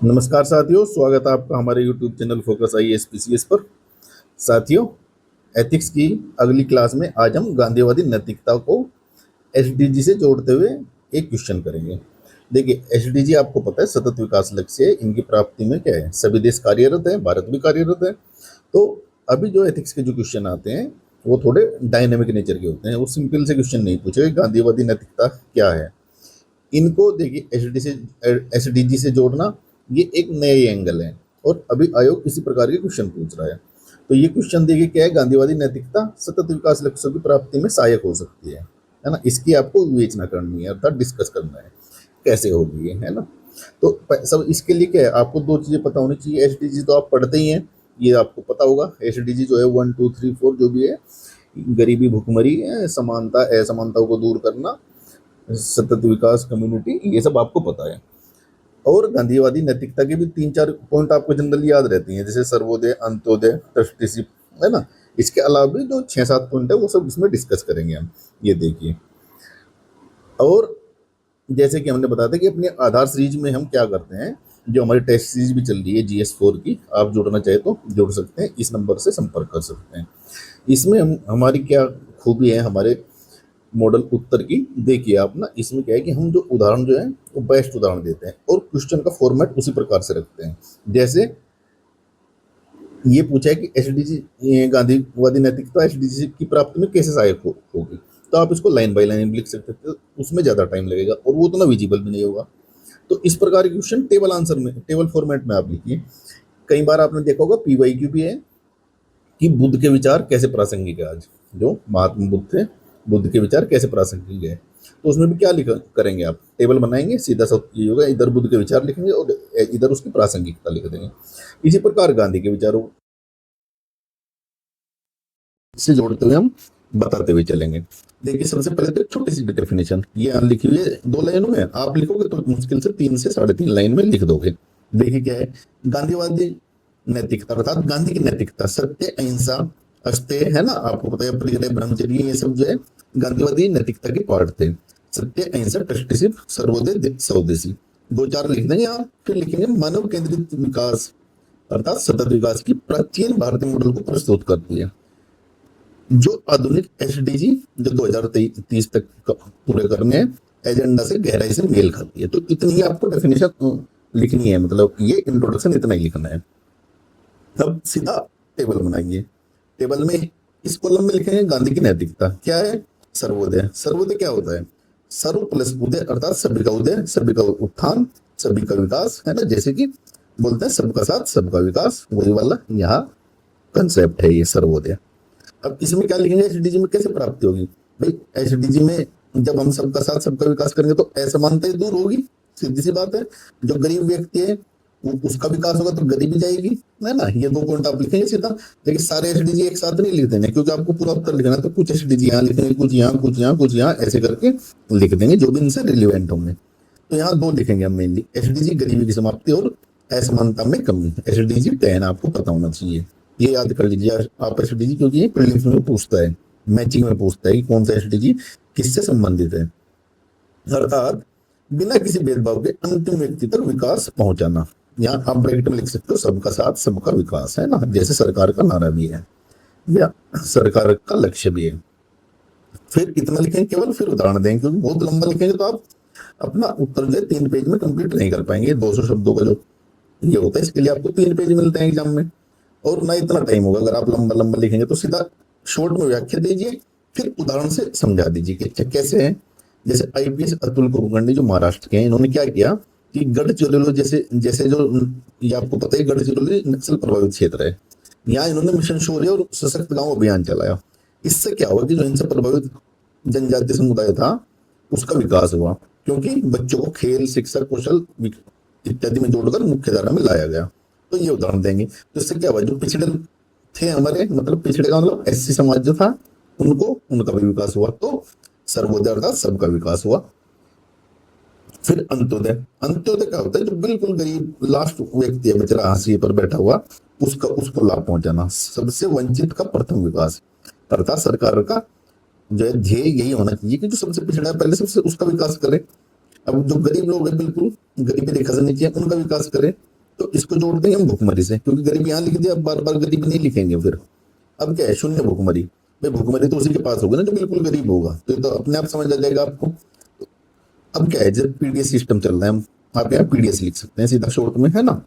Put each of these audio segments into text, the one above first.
नमस्कार साथियों, स्वागत है आपका हमारे YouTube channel focus IAS PCS पर। साथियों, एथिक्स की अगली क्लास में आज हम गांधीवादी नैतिकता को SDG से जोड़ते हुए एक क्वेश्चन करेंगे। देखिए, SDG आपको पता है सतत विकास लक्ष्य है। इनकी प्राप्ति में क्या है, सभी देश कार्यरत है, भारत भी कार्यरत है। तो अभी जो एथिक्स के जो क्वेश्चन आते हैं वो थोड़े डायनेमिक नेचर के होते हैं। वो सिंपल से क्वेश्चन नहीं पूछे गांधीवादी नैतिकता क्या है। इनको देखिए SDG से जोड़ना ये एक नए एंगल है और अभी आयोग इसी प्रकार के क्वेश्चन पूछ रहा है। तो ये क्वेश्चन देखिए क्या है, गांधीवादी नैतिकता सतत विकास लक्ष्यों की प्राप्ति में सहायक हो सकती है ना। इसकी आपको विवेचना करनी है अर्थात डिस्कस करना है कैसे होगी ये, है ना। तो सब इसके लिए क्या है, आपको दो चीजें पता होनी चाहिए। एसडीजी तो आप पढ़ते ही हैं, ये आपको पता होगा। एसडीजी जो है 1 2 3 4 जो भी है, गरीबी, भुखमरी, समानता, असमानताओं को दूर करना, सतत विकास, कम्युनिटी, ये सब आपको पता है। और गांधीवादी नैतिकता के भी 3 4 पॉइंट आपको जनरली याद रहती हैं, जैसे सर्वोदय, अंत्योदय, ट्रस्टीशिप, है ना। इसके अलावा भी जो 6 7 पॉइंट है वो सब इसमें डिस्कस करेंगे हम। ये देखिए, और जैसे कि हमने बताया था कि अपने आधार सीरीज में हम क्या करते हैं, जो हमारी टेस्ट सीरीज भी चल रही है GS4 की, आप जुड़ना चाहे तो जुड़ सकते हैं, इस नंबर से संपर्क कर सकते हैं। इसमें हम हमारी क्या खूबी है हमारे मॉडल उत्तर की, देखिए आप ना, इसमें क्या है कि हम जो उदाहरण जो है वो बेस्ट उदाहरण देते हैं और क्वेश्चन का फॉर्मेट उसी प्रकार से रखते हैं। जैसे ये पूछा है कि एसडीजी, गांधीवादी नैतिकता एसडीजी की प्राप्ति में कैसे सहायक होगी, तो आप इसको लाइन बाय लाइन लिख सकते थे, उसमें ज्यादा टाइम लगेगा और वो उतना विजिबल भी नहीं होगा। तो इस प्रकार के क्वेश्चन टेबल आंसर में, टेबल फॉर्मेट में आप लिखिए। कई बार आपने देखा होगा PYQ भी है कि बुद्ध के विचार कैसे प्रासंगिक है आज, जो महात्मा बुद्ध थे, बुद्ध के विचार कैसे प्रासंगिक है। तो उसमें भी क्या लिख करेंगे, आप टेबल बनाएंगे, सीधा सा ये होगा, इधर बुद्ध के विचार लिखेंगे और इधर उसकी प्रासंगिकता लिख देंगे। इसी प्रकार गांधी के विचारों से जोड़ते हुए हम बताते हुए चलेंगे। देखिए, सबसे पहले तो छोटी सी डेफिनेशन ये यहाँ लिखी हुई है 2 लाइनों में, आप लिखोगे तो मुश्किल से 3 से 3.5 लाइन में लिख दोगे। देखिए क्या है, गांधीवादी नैतिकता अर्थात गांधी की नैतिकता सत्य, अहिंसा, अस्तेय, है ना, आपको पता है, परिग्रह, ब्रह्मचर्य, ये सब जो है गांधीवादी नैतिकता के पार्ट थे। सत्य, अहिंसा, ट्रस्टीशिप, सर्वोदय, स्वदेशी, 2 4 लिख देंगे आप। फिर लिखेंगे मानव केंद्रित विकास अर्थात सतत विकास की प्राचीन भारतीय मॉडल को प्रस्तुत करती है, जो आधुनिक एसडीजी जो 2030 तक पूरे करने एजेंडा से गहराई से मेल खाती है। तो इतनी ही आपको डेफिनेशन लिखनी है, मतलब ये इंट्रोडक्शन इतना ही लिखना है। तब सीधा टेबल बनाएंगे। टेबल में इस कॉलम में लिखेंगे गांधी की नैतिकता क्या है, सर्वोदय। सर्वोदय क्या होता है, सर्व प्लस उदय अर्थात सभी का उदय, सभी का उत्थान, सभी का विकास, है ना। जैसे कि बोलते हैं सबका साथ सबका विकास, वही वाला यहाँ कंसेप्ट है ये सर्वोदय। अब इसमें क्या लिखेंगे, एसडीजी में कैसे प्राप्ति होगी भाई। एसडीजी में जब हम सबका साथ सबका विकास करेंगे तो असमानता दूर होगी, सीधी सी बात है। जो गरीब व्यक्ति है उसका विकास होगा तो गरीबी जाएगी, है ना। ये 2 पॉइंट आप लिखेंगे सीधा। लेकिन सारे एसडीजी एक साथ नहीं लिख देंगे, क्योंकि आपको पूरा उत्तर लिखना है, तो कुछ एसडीजी यहाँ लिखेंगे, कुछ यहाँ, कुछ यहाँ, कुछ यहाँ, ऐसे करके लिख देंगे जो भी इनसे रिलेवेंट होंगे। तो यहाँ 2 लिखेंगे हम मेनली, एसडीजी गरीबी की समाप्ति और असमानता में कमी। एसडीजी 10 आपको पता होना चाहिए, ये याद कर लीजिए आप एसडीजी, क्योंकि ये प्रीलिम्स में पूछता है, मैचिंग में पूछता है कि कौन सा एसडीजी किससे संबंधित है। अर्थात बिना किसी भेदभाव के अंतिम व्यक्ति तक विकास पहुंचाना। यहाँ आप ब्रैकेट में लिख सकते हो सबका साथ सबका विकास, है ना, जैसे सरकार का नारा भी है या सरकार का लक्ष्य भी है। फिर इतना लिखेंगे केवल, फिर उदाहरण देंगे, क्योंकि बहुत लंबा लिखेंगे तो आप अपना उत्तर जो 3 पेज में कंप्लीट नहीं कर पाएंगे। 200 शब्दों का जो ये होता है, इसके लिए आपको 3 पेज मिलते हैं एग्जाम में, और ना इतना टाइम होगा। अगर आप लंबा लंबा लिखेंगे तो सीधा शॉर्ट में व्याख्या दीजिए, फिर उदाहरण से समझा दीजिए कि कैसे है। जैसे IPS अतुल कुलकर्णी जो महाराष्ट्र के हैं, इन्होंने क्या किया कि गढ़चिरौली जैसे जैसे जो, ये आपको पता है गढ़चिरौली नक्सल प्रभावित क्षेत्र है, यहाँ इन्होंने मिशन शौर्य और सशक्त गांव अभियान चलाया। इससे क्या हुआ कि जो इनसे प्रभावित जनजातीय समुदाय था उसका विकास हुआ, क्योंकि बच्चों को खेल, शिक्षा, कौशल इत्यादि में जोड़कर मुख्य धारा में लाया गया। तो ये उदाहरण देंगे। तो इससे क्या हुआ, जो पिछड़े थे हमारे, मतलब पिछड़े का मतलब SC समाज जो था, उनका भी विकास हुआ। तो सर्वोदय अर्थात सबका विकास हुआ। फिर अंत्योदय। अंत्योदय क्या होता है, जो बिल्कुल गरीब लास्ट व्यक्ति है, बेचारा हाशिए पर बैठा हुआ, उसको लाभ पहुंचाना, सबसे वंचित का प्रथम विकास। अर्थात सरकार का जो है ध्येय यही होना चाहिए कि जो सबसे पिछड़ा है पहले सबसे उसका विकास करे। अब जो गरीब लोग हैं, बिल्कुल गरीबी रेखा से नीचे, उनका विकास करे। तो इसको जोड़ देंगे हम भूखमरी से, क्योंकि गरीब यहाँ लिख दिया, बार बार गरीब नहीं लिखेंगे फिर। अब क्या है, शून्य भूखमरी। भाई भूखमरी तो उसी के पास होगा ना जो बिल्कुल गरीब होगा, तो ये तो अपने आप समझ आ जाएगा आपको। अब क्या है, जब पीडीएस सिस्टम चल रहा है, हम आप यहाँ पीडीएस लिख सकते हैं सीधा शॉर्ट में, है ना।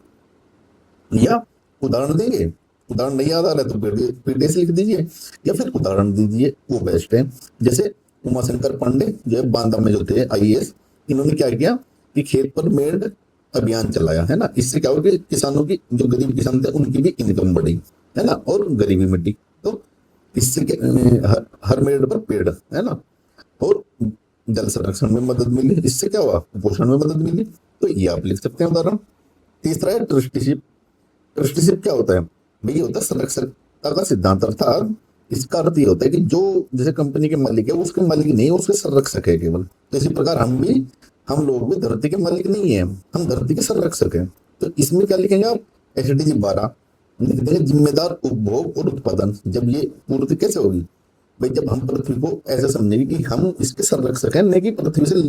या उदाहरण देंगे, उदाहरण नहीं याद आ रहा है तो पीडीएस लिख दीजिए, या फिर उदाहरण दीजिए, वो बेस्ट है। जैसे उमाशंकर पांडे जो है बांदा में जो थे आईएएस, इन्होंने क्या किया कि खेत पर मेड अभियान चलाया, है ना। इससे क्या हो गया, किसानों की, जो गरीब किसान थे उनकी भी इनकम बढ़ी, है ना, और गरीबी मिटी। तो इससे हर मेड पर पेड़, है ना, और जल संरक्षण में मदद मिली, इससे क्या हुआ, कुपोषण में मदद मिली। तो ये आप लिख सकते हैं उदाहरण। तीसरा है ट्रस्टीशिप। ट्रस्टीशिप क्या होता है भाई, ये होता है संरक्षकता का सिद्धांत, अर्थात इसका अर्थ ये होता है कि जो जैसे कंपनी के मालिक है वो उसके मालिक नहीं है, उसके संरक्षक है केवल। तो इसी प्रकार हम लोग भी धरती के मालिक नहीं है, हम धरती के संरक्षक हैं। तो इसमें क्या लिखेंगे आप, एसडीजी 12 लिख देंगे, जिम्मेदार उपभोग और उत्पादन। जब ये पूर्ति कैसे होगी भाई, जब हम पृथ्वी को ऐसा समझेंगे कि हम इसके संरक्षक हैं, नहीं कि पृथ्वी से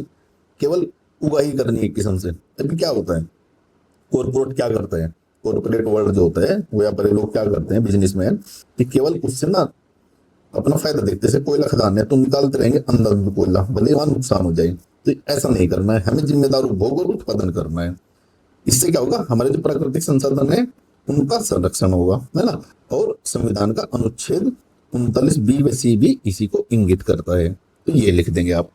केवल उगाही करनी है किस्म से। तभी क्या होता है, कॉर्पोरेट क्या करते हैं, कॉर्पोरेट वर्ल्ड जो होता है, व्यापारी लोग क्या करते हैं, बिजनेसमैन, कि केवल उससे ना अपना फायदा देखते, जैसे कोयला खदान है तो निकालते रहेंगे अंदर कोयला, भले वहां नुकसान हो जाए। तो ऐसा नहीं करना है, हमें जिम्मेदार उपभोग और उत्पादन करना है। इससे क्या होगा, हमारे जो प्राकृतिक संसाधन है उनका संरक्षण होगा, है ना। और संविधान का अनुच्छेद 39 बी व सी भी इसी को इंगित करता है। तो ये लिख देंगे आप।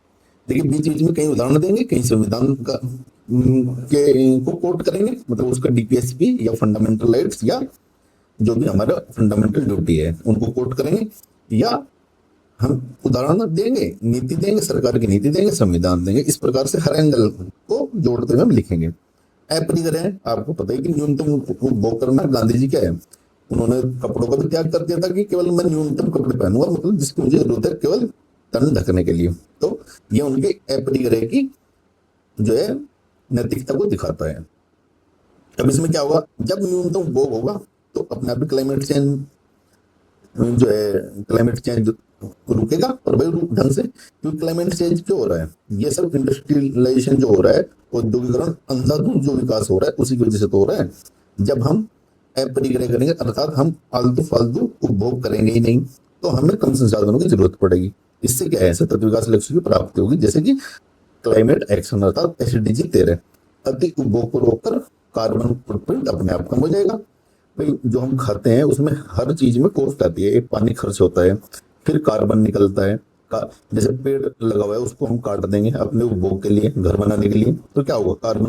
देखिए बीच बीच में कई उदाहरण देंगे, कहीं संविधान का के को कोट करेंगे, मतलब उसका डीपीएसपी या फंडामेंटल राइट्स या जो भी हमारा फंडामेंटल ड्यूटी है उनको कोट करेंगे, या हम उदाहरण देंगे, नीति देंगे, सरकार की नीति देंगे, संविधान देंगे। इस प्रकार से हर एंगल को जोड़ते हुए हम लिखेंगे। अपरिग्रह है, आपको पता है कि न्यूनतम उपभोग करना। गांधी जी क्या है, उन्होंने कपड़ों का भी त्याग कर दिया था कि केवल मैं न्यूनतम कपड़े पहनूंगा, मतलब जिसकी मुझे जरूरत है केवल तन ढकने के लिए। तो ये उनके अपरिग्रह की जो है नैतिकता को दिखाता है। अब इसमें क्या होगा, जब न्यूनतम उपभोग होगा तो अपने आप ही क्लाइमेट चेंज जो है, क्लाइमेट चेंज रुकेगा प्रभावी ढंग से। क्योंकि क्लाइमेट चेंज क्यों हो रहा है, ये सब इंडस्ट्रियलाइजेशन जो हो रहा है, औद्योगिकरण, अंधाधुंध जो विकास हो रहा है उसी की वजह से तो हो रहा है। जब हम अपरिग्रह करेंगे, अर्थात हम आलतू फालतू उपभोग करेंगे ही नहीं, तो हमें कम संसाधनों की जरूरत पड़ेगी। इससे क्या है, सतत विकास लक्ष्य की प्राप्ति होगी, जैसे कि क्लाइमेट एक्शन अर्थात एसडीजी 13। अति उपभोग को रोककर कार्बन फुटप्रिंट अपने आप कम हो जाएगा। भाई जो हम खाते हैं उसमें हर चीज में कॉस्ट आती है, एक पानी खर्च होता है, फिर कार्बन निकलता है। जैसे पेड़ लगा हुआ है उसको हम काट देंगे अपने उपभोग के लिए, घर बनाने के लिए, तो क्या होगा, कार्बन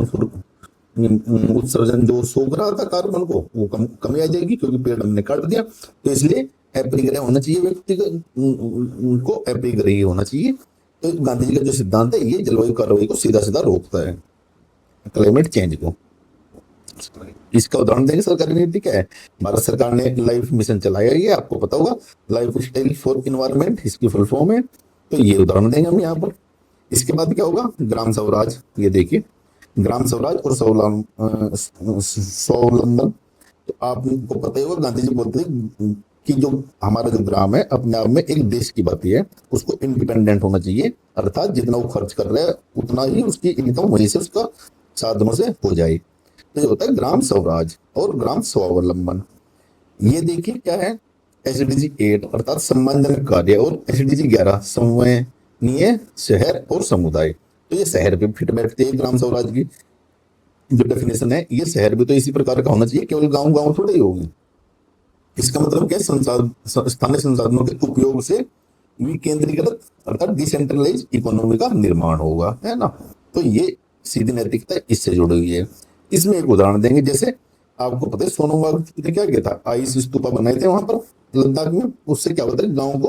उत्सर्जन जो सोख रहा था कार्बन को वो कमी आ जाएगी, क्योंकि पेड़ हमने काट दिया। तो इसलिए अपरिग्रह होना चाहिए, व्यक्ति को अपरिग्रही होना चाहिए। तो गांधी जी का जो सिद्धांत है ये जलवायु कार्रवाई को सीधा सीधा रोकता है, क्लाइमेट चेंज को। इसका उदाहरण देंगे, सरकारी नीति क्या है, भारत सरकार ने लाइफ मिशन चलाया, ये आपको पता होगा, लाइफ स्टाइल फॉर इन्वायरमेंट इसकी फुल फॉर्म है। तो ये उदाहरण देंगे हम यहाँ पर। इसके बाद क्या होगा, ग्राम स्वराज। ये देखिए, ग्राम स्वराज और स्वावलंबन। तो आपको पता ही होगा, गांधी जी बोलते हैं कि जो हमारा जो ग्राम है अपने आप में एक देश की बात है, उसको इंडिपेंडेंट होना चाहिए, अर्थात जितना वो खर्च कर रहा है उतना ही उसकी इनकम वहीं से उसका साधनों से हो जाए। तो ये होता है ग्राम स्वराज और ग्राम स्वावलंबन। ये देखिए क्या है, एसडीजी 8 अर्थात सम्मानजनक कार्य, और एसडीजी 11 संवहनीय शहर और समुदाय। तो ये शहर पे फिट बैठते हैं ग्राम स्वराज की जो डेफिनेशन है। ये शहर भी तो इसी प्रकार का होना चाहिए, केवल गांव गांव थोड़ा ही होगी। इसका मतलब क्या है, स्थानीय संसाधनों के उपयोग से विकेंद्रीकृत अर्थात डिसेंट्रलाइज इकोनॉमी का निर्माण होगा, है ना। तो ये सीधी नैतिकता इससे जुड़ी हुई है। इसमें एक उदाहरण देंगे, जैसे आपको पता है सोनम वांगचुक ने क्या किया था, आइस स्तूपा बनाए थे वहां पर लद्दाख में। उससे क्या होता है, गाँव को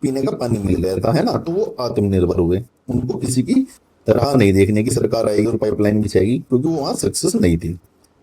पीने का पानी मिल रहा था, है ना। तो वो आत्मनिर्भर हुए, उनको किसी की राह नहीं देखने की सरकार आएगी और पाइपलाइन बिछाएगी, क्योंकि वो वहां सक्सेस नहीं थी।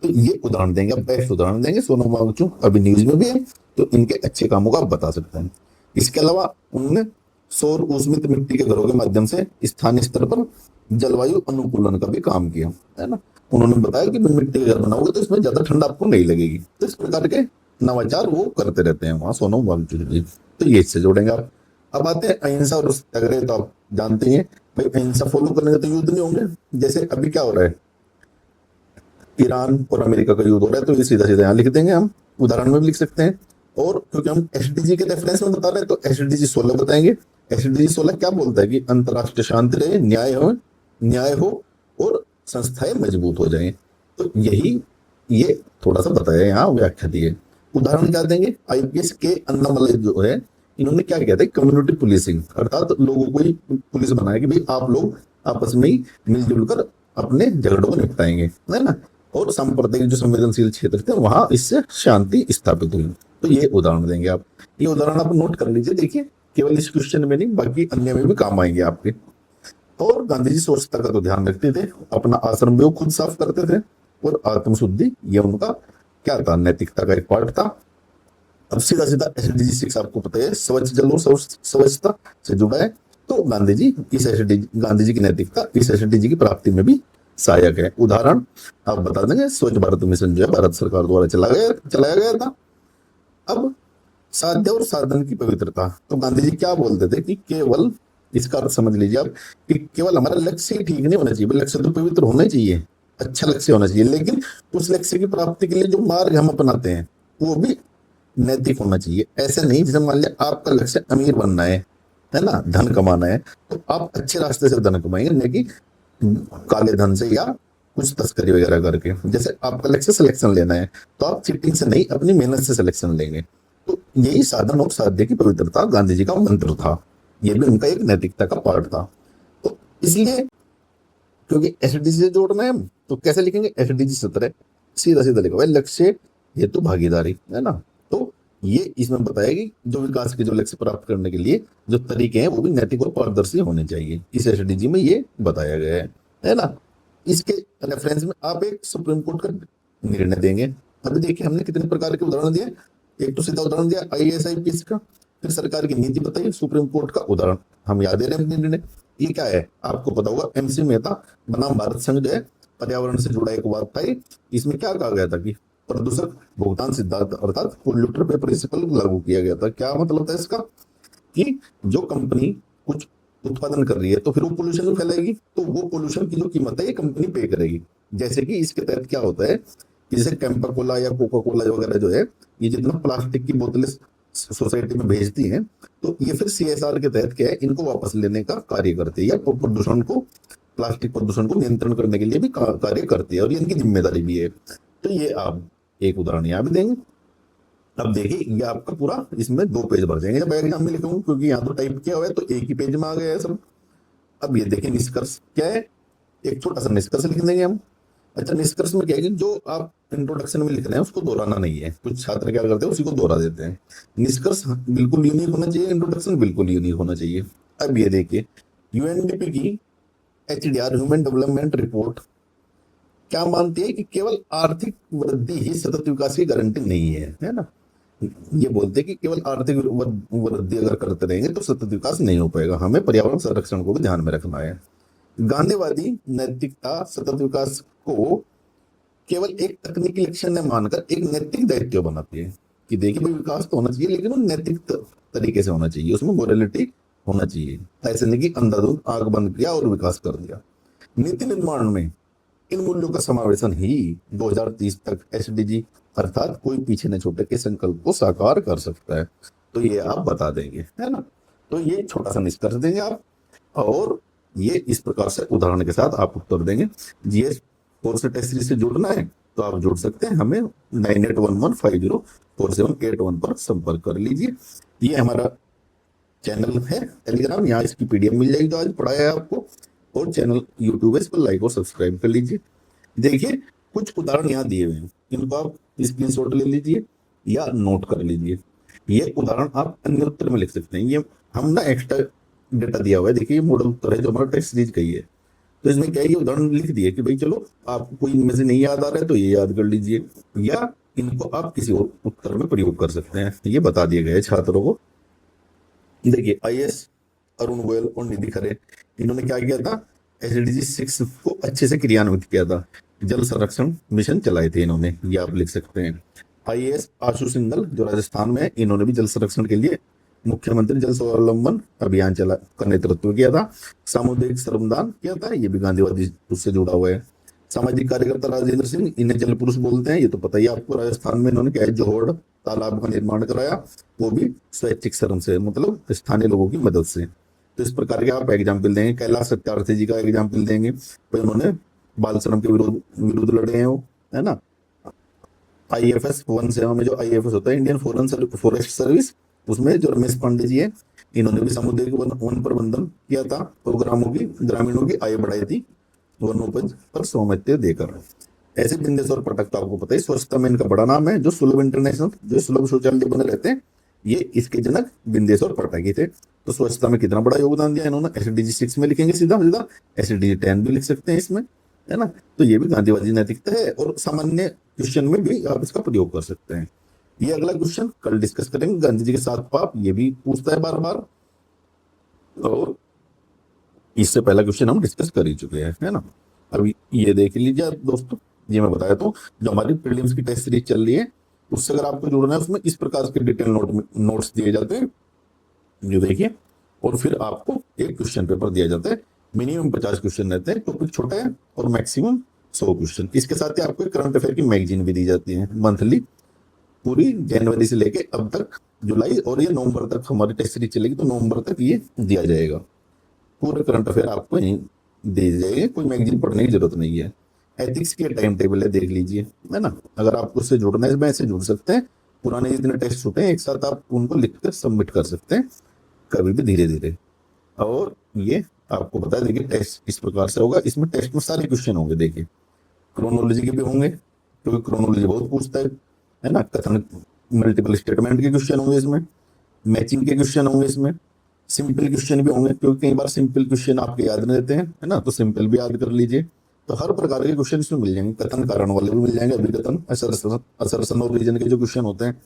तो ये उदाहरण देंगे, बेस्ट उदाहरण देंगे सोनम वांगचुक, अभी न्यूज में भी है, तो इनके अच्छे कामों का आप बता सकते हैं। इसके अलावा उन्होंने सौर ऊष्मित मिट्टी के घरों के माध्यम से स्थानीय स्तर पर जलवायु अनुकूलन का भी काम किया, है ना। उन्होंने बताया कि मिट्टी के घर बनाओगे तो इसमें ज्यादा ठंड आपको नहीं लगेगी। तो इस प्रकार के नवाचार वो करते रहते हैं वहां सोनम वांगचुक जी। तो ये इससे जोड़ेंगे आप। अब आते हैं अहिंसा और सत्याग्रह। तो आप जानते हैं भाई, अहिंसा फॉलो करने का तो युद्ध नहीं होंगे। जैसे अभी क्या हो रहा है, ईरान और अमेरिका का युद्ध हो रहा है, तो ये सीधा सीधा यहाँ लिख देंगे, हम उदाहरण में भी लिख सकते हैं। और क्योंकि हम एसडीजी के रेफरेंस में बता रहे हैं, तो एसडीजी 16 बताएंगे। एसडीजी 16 क्या बोलता है कि अंतरराष्ट्रीय शांति रहे, न्याय हो और संस्थाएं मजबूत हो जाएं। तो यही ये थोड़ा सा बताया, यहाँ व्याख्या दी है। उदाहरण क्या देंगे, आईपीएस के अन्नामलई जो है, इन्होंने क्या किया था, कम्युनिटी पुलिसिंग, अर्थात लोगों को ही पुलिस बनाया कि भाई आप लोग आपस में ही मिलजुल कर अपने झगड़ों को निपटाएंगे, है ना। और सांप्रदायिक जो संवेदनशील क्षेत्र थे वहां इससे शांति स्थापित हुई। तो ये उदाहरण देंगे आप, ये उदाहरण आप नोट कर लीजिए, देखिए केवल इस क्वेश्चन में नहीं बाकी अन्य में भी काम आएंगे आपके। और गांधी जी स्वच्छता का तो ध्यान रखते थे, अपना आश्रम भी वो खुद साफ करते थे, और आत्मशुद्धि ये उनका क्या था, नैतिकता का एक पार्ट था। अब सीधा सीधा एसडीजी 6 आपको पता है स्वच्छ जल और स्वच्छता से जुड़ा है। तो गांधी जी की नैतिकता इस एसडीजी की प्राप्ति में भी सहायक है। उदाहरण आप बता देंगे, स्वच्छ भारत मिशन जो है भारत सरकार द्वारा चलाया गया था। अब साध्य और साधन की पवित्रता, तो गांधी जी क्या बोलते थे कि केवल, इसका अर्थ समझ लीजिए आप, कि केवल हमारा लक्ष्य ही ठीक नहीं होना चाहिए, लक्ष्य तो पवित्र होना ही चाहिए, अच्छा लक्ष्य होना चाहिए, लेकिन उस लक्ष्य की प्राप्ति के लिए जो मार्ग हम अपनाते हैं वो भी नैतिक होना चाहिए। ऐसा नहीं जैसे मान लिया आपका लक्ष्य अमीर बनना है ना, धन कमाना है, तो आप अच्छे रास्ते से धन कमाएंगे, नहीं कि काले धन से या कुछ तस्करी वगैरह करके। जैसे आपका लक्ष्य सिलेक्शन लेना है, तो आप चीटिंग से नहीं अपनी मेहनत से सिलेक्शन लेंगे। तो यही साधन और साध्य की पवित्रता गांधी जी का मंत्र था, ये भी उनका एक नैतिकता का पार्ट था। तो इसलिए क्योंकि एसडीजी से जोड़ना है हम, तो कैसे लिखेंगे, एसडीजी 17 सीधा सीधा लिखा हुआ है, लक्ष्य हेतु भागीदारी, है ना। तो ये इसमें बताया कि जो विकास के जो लक्ष्य प्राप्त करने के लिए जो तरीके हैं वो भी नैतिक और पारदर्शी होने चाहिए, इस एसडीजी में ये बताया गया है ना। इसके रेफरेंस में आप एक सुप्रीम कोर्ट का निर्णय देंगे। अभी देखिए हमने कितने प्रकार के उदाहरण दिए, एक तो सीधा उदाहरण दिया आईएएस आईपीएस का, फिर सरकार की नीति बताइए, सुप्रीम कोर्ट का उदाहरण हम याद दे रहे हैं निर्णय। ये क्या है आपको पता होगा, एमसी मेहता बनाम भारत संघ जो है पर्यावरण से जुड़ा एक बात था। इसमें क्या कहा गया था कि प्रदूषक भुगतान सिद्धांत अर्थात पोल्यूटर पे प्रिंसिपल लागू किया गया था। क्या मतलब था इसका, कि जो कंपनी कुछ उत्पादन कर रही है तो फिर वो पोल्यूशन भी फैलाएगी, तो वो पोल्यूशन की जो कीमत है ये कंपनी पे करेगी। जैसे कि इसके तहत क्या होता है, जैसे कैंपर कोला या कोका कोला वगैरह जो है, ये जितना प्लास्टिक की बोतलें सोसाइटी में भेजती हैं, तो ये फिर सीएसआर के तहत क्या है, इनको वापस लेने का कार्य करती है, या प्रदूषण को, प्लास्टिक प्रदूषण को नियंत्रण करने के लिए भी कार्य करती है, और ये इनकी जिम्मेदारी भी है। तो ये आप एक उदाहरण यहाँ भी देंगे। अब देखिए ये आपका पूरा इसमें 2 पेज भर जाएंगे जब एग्जाम में लिखूंगा, क्योंकि यहाँ तो टाइप किया हुआ है तो एक ही पेज में आ गया है सब। अब ये देखिए निष्कर्ष क्या है, एक छोटा सा निष्कर्ष लिख देंगे हम। अच्छा, निष्कर्ष में क्या है कि जो आप इंट्रोडक्शन में लिख रहे हैं उसको दोहराना नहीं है, कुछ छात्र क्या करते हैं उसी को दोहरा देते हैं। निष्कर्ष बिल्कुल यूनिक होना चाहिए, इंट्रोडक्शन बिल्कुल यूनिक होना चाहिए। अब ये देखिए यूएनडीपी की एचडीआर ह्यूमन डेवलपमेंट रिपोर्ट क्या मानती है कि केवल आर्थिक वृद्धि ही सतत विकास की गारंटी नहीं है ना। ये बोलते हैं कि केवल आर्थिक वृद्धि अगर करते रहेंगे तो सतत विकास नहीं हो पाएगा, हमें पर्यावरण संरक्षण को भी ध्यान में रखना है। गांधीवादी नैतिकता सतत विकास को केवल एक तकनीकी लक्षण न मानकर एक नैतिक दायित्व बनाती है, कि देखिए भाई विकास तो होना चाहिए लेकिन वो नैतिक तरीके से होना चाहिए, उसमें मोरालिटी होना चाहिए। ऐसे नहीं कि अंधाधुंध आग बंद किया और विकास कर दिया। नीति निर्माण में इन मूल्यों का समावेशन ही 2030 तक एसडीजी अर्थात कोई पीछे न छूटे के संकल्प को साकार कर सकता है। तो ये आप बता देंगे, है ना। तो ये छोटा सा निष्कर्ष देंगे आप, और ये इस प्रकार से उदाहरण के साथ आप उत्तर देंगे। जीएस 4 से टेस्ट सीरीज से जुड़ना है तो आप जुड़ सकते हैं, हमें 9811504781 पर संपर्क कर लीजिए। ये हमारा चैनल है टेलीग्राम, यहाँ इसकी पीडीएफ मिल जाएगी जो आज पढ़ाया है आपको, और चैनल यूट्यूब है, इस पर लाइक और सब्सक्राइब कर लीजिए। देखिए कुछ उदाहरण यहाँ दिए हुए हैं, इनको आप स्क्रीनशॉट ले लीजिए या नोट कर लीजिए। ये उदाहरण आप अन्य उत्तर में लिख सकते हैं, ये हम ना एक्स्ट्रा डेटा दिया हुआ है। देखिए ये मॉडल उत्तर है जो हमारा टेस्ट सीरीज का ही है, तो इसमें क्या है ये उदाहरण लिख दिए कि भाई चलो आपको कोई इनमें से नहीं याद आ रहा है तो ये याद कर लीजिए, या इनको आप किसी और उत्तर में प्रयोग कर सकते हैं, ये बता दिए गए छात्रों को। देखिए आईएएस अरुण गोयल और निधि खरे, इन्होंने क्या किया था, एसडीजी 6 को अच्छे से क्रियान्वित किया था, जल संरक्षण मिशन चलाए थे इन्होंने, ये आप लिख सकते हैं। आईएएस आशु सिंघल जो राजस्थान में है, इन्होंने भी जल संरक्षण के लिए मुख्यमंत्री जल स्वावलंबन अभियान का नेतृत्व किया था। सामुदायिक श्रमदान किया था, ये भी गांधीवादी उससे जुड़ा हुआ है। सामाजिक कार्यकर्ता राजेंद्र सिंह, इन्हें जल पुरुष बोलते हैं, ये तो पता ही है आपको। राजस्थान में इन्होंने क्या है, जोहड़ तालाब का निर्माण कराया, वो भी स्वैच्छिक श्रम से, मतलब स्थानीय लोगों की मदद से। तो इस प्रकार के आप एग्जाम्पल देंगे। कैलाश सत्यार्थी जी का एग्जाम्पल देंगे, तो इन्होंने बाल श्रम के विरोध विरुद्ध लड़े हैं वो, है ना। आईएफएस वन सेवा में जो आईएफएस होता है, इंडियन फॉरेस्ट सर्विस, उसमें जो रमेश पांडे जी है, इन्होंने भी सामुदायिक वन प्रबंधन किया था और ग्रामीणों की आय बढ़ाई थी वनोपज पर स्वामित्व देकर। ऐसे बिंदेश्वर पटक तो आपको पता है, स्वच्छता में इनका बड़ा नाम है। जो सुलभ इंटरनेशनल, जो सुलभ शौचालय बने रहते हैं, ये इसके जनक बिंदेश्वर पटक ही थे। तो स्वच्छता में कितना बड़ा योगदान दिया इन्होंने। एसडीजी 6 में लिखेंगे सीधा सीधा, एसडीजी 10 भी लिख सकते हैं इसमें, है ना। तो ये भी गांधीवादी नैतिकता है, और सामान्य क्वेश्चन में भी आप इसका प्रयोग कर सकते हैं। ये अगला क्वेश्चन कल डिस्कस करेंगे, गांधी जी के 7 पाप, ये भी पूछता है बार बार, और इससे पहला क्वेश्चन हम डिस्कस कर ही चुके हैं, है ना। अभी ये देख लीजिए आप दोस्तों, ये मैं बताया तो जो हमारी प्रीलिम्स की टेस्ट सीरीज चल रही है, उससे अगर आपको जुड़ना है, उसमें इस प्रकार के डिटेल नोट्स दिए जाते हैं, जो देखिए, और फिर आपको एक क्वेश्चन पेपर दिया जाता है। मिनिमम 50 क्वेश्चन रहते हैं, टॉपिक छोटा है, और मैक्सिमम 100 क्वेश्चन। इसके साथ ही आपको करंट अफेयर की मैगजीन भी दी जाती है मंथली, पूरी जनवरी से लेके अब तक जुलाई, और ये नवंबर तक हमारी टेस्ट सीरीज चलेगी, तो नवंबर तक ये दिया जाएगा। पूरे करंट अफेयर आपको यहीं दे जाएंगे, कोई मैगजीन पढ़ने की जरूरत नहीं है। एथिक्स के टाइम टेबल है, देख लीजिए, है ना। अगर आपको उससे जुड़ना है, इसमें जुड़ सकते हैं। पुराने जितने टेस्ट होते हैं, एक साथ आप उनको लिखकर सबमिट कर सकते हैं, कभी भी धीरे धीरे। और ये आपको बता दें कि टेस्ट इस प्रकार से होगा। इसमें टेस्ट में सारे क्वेश्चन होंगे, देखिए, क्रोनोलॉजी के भी होंगे, क्योंकि क्रोनोलॉजी बहुत पूछता है ना। कथन, मल्टीपल स्टेटमेंट के क्वेश्चन होंगे इसमें, मैचिंग के क्वेश्चन होंगे इसमें, सिंपल क्वेश्चन भी होंगे, क्योंकि कई बार सिंपल क्वेश्चन आपके याद नहीं रहते हैं, है ना, तो सिंपल भी याद कर लीजिए। तो हर प्रकार के क्वेश्चन इसमें मिल जाएंगे, कथन कारण वाले भी मिल जाएंगे, अभिकथन, असर्शन और रीजन के जो क्वेश्चन होते हैं।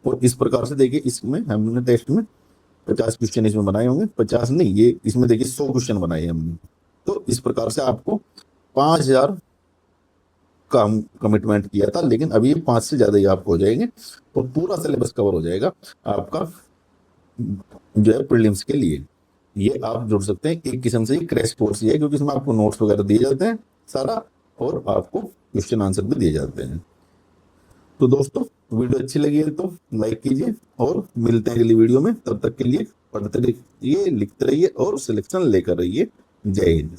और इस प्रकार से देखिए, इसमें हमने टेस्ट में 50 क्वेश्चन इसमें बनाए होंगे, 50 नहीं, ये इसमें देखिए 100 क्वेश्चन बनाए हमने। तो इस प्रकार से आपको 5000 का कमिटमेंट किया था, लेकिन अभी ये 5 से ज्यादा ही आपको हो जाएंगे, और पूरा सिलेबस कवर हो जाएगा आपका जो है प्रीलिम्स के लिए। ये आप जुड़ सकते हैं, एक किस्म से क्रैश कोर्स ही है, क्योंकि इसमें आपको नोट्स वगैरह दिए जाते हैं सारा, और आपको क्वेश्चन आंसर भी दिए जाते हैं। तो दोस्तों, वीडियो अच्छी लगी है तो लाइक कीजिए, और मिलते हैं अगली वीडियो में। तब तक के लिए पढ़ते रहिए, लिखते रहिए, और सिलेक्शन लेकर रहिए। जय हिंद।